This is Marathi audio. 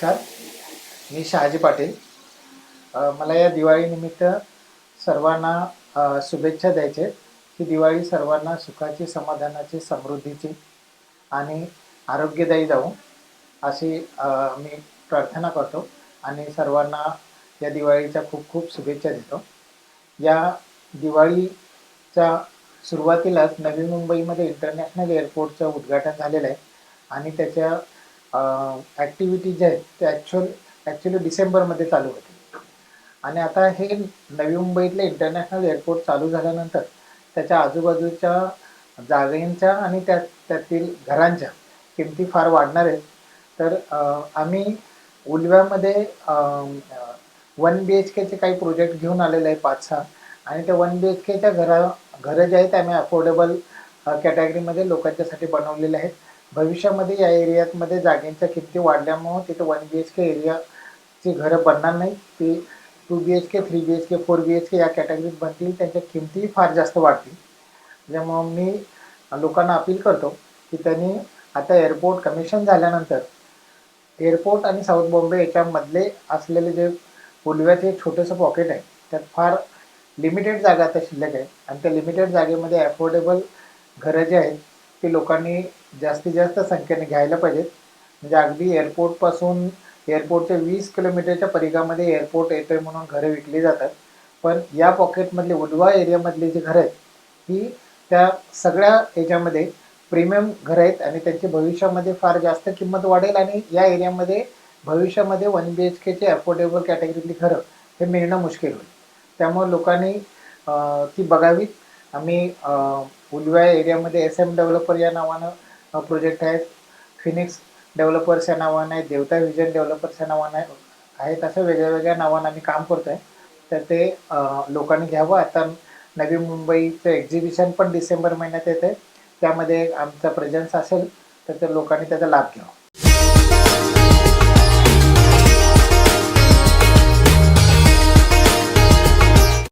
नमस्कार. मी शहाजी पाटील. मला या दिवाळीनिमित्त सर्वांना शुभेच्छा द्यायच्या आहेत. ही दिवाळी सर्वांना सुखाची, समाधानाची, समृद्धीची आणि आरोग्यदायी जावो अशी मी प्रार्थना करतो आणि सर्वांना या दिवाळीच्या खूप खूप शुभेच्छा देतो. या दिवाळीच्या सुरुवातीलाच नवी मुंबईमध्ये इंटरनॅशनल एअरपोर्टचं उद्घाटन झालेलं आहे आणि त्याच्या ॲक्टिव्हिटी ज्या आहेत त्या ॲक्च्युली डिसेंबरमध्ये चालू होतील आणि आता हे नवी मुंबईतलं इंटरनॅशनल एअरपोर्ट चालू झाल्यानंतर त्याच्या आजूबाजूच्या जागांच्या आणि त्यातील घरांच्या किमती फार वाढणार आहेत. तर आम्ही उलव्यामध्ये 1 BHKचे काही प्रोजेक्ट घेऊन आलेले आहे 5-6 आणि त्या 1 BHKच्या घरं जे आहेत आम्ही अफोर्डेबल कॅटेगरीमध्ये लोकांच्यासाठी बनवलेले आहेत. भविष्यामध्ये या एरियामध्ये जागेंच्या किमती वाढल्यामुळं तिथं 1 BHK एरियाची घरं बनणार नाही. ती 2 BHK, 3 BHK, 4 BHK या कॅटेगरीत बनतील. त्यांच्या किमतीही फार जास्त वाढतील. त्यामुळं मी लोकांना अपील करतो की त्यांनी आता एअरपोर्ट कमिशन झाल्यानंतर एअरपोर्ट आणि साऊथ बॉम्बे याच्यामधले असलेले जे उलव्याचे छोटंसं पॉकेट आहे त्यात फार लिमिटेड जागा आता शिल्लक आहे आणि त्या लिमिटेड जागेमध्ये अफोर्डेबल घरं जे आहेत ती लोकांनी जास्तीत जास्त संख्येने घ्यायला पाहिजेत. म्हणजे अगदी एअरपोर्टच्या 20 किलोमीटरच्या परिघामध्ये एअरपोर्ट येतो आहे म्हणून घरं विकली जातात. पण या पॉकेटमधले उलवा एरियामधली जी घरं आहेत ही त्या सगळ्या याच्यामध्ये प्रीमियम घरं आहेत आणि त्यांची भविष्यामध्ये फार जास्त किंमत वाढेल आणि या एरियामध्ये भविष्यामध्ये 1 BHKचे अफोर्डेबल कॅटेगरीतली घरं हे मिळणं मुश्किल होईल. त्यामुळे लोकांनी ती बघावी. आम्ही उलव्या एरियामध्ये SM डेव्हलपर या नावानं प्रोजेक्ट आहेत, फिनिक्स डेव्हलपर्स या नावानं आहेत, देवता व्हिजन डेव्हलपर्स या नावानं आहेत. अशा वेगळ्या नावानं आम्ही काम करतो आहे. तर ते लोकांनी घ्यावं. आता नवी मुंबईचं एक्झिबिशन पण डिसेंबर महिन्यात येतं आहे. त्यामध्ये आमचा प्रेझेन्स असेल तर त्या लोकांनी त्याचा लाभ घ्यावा.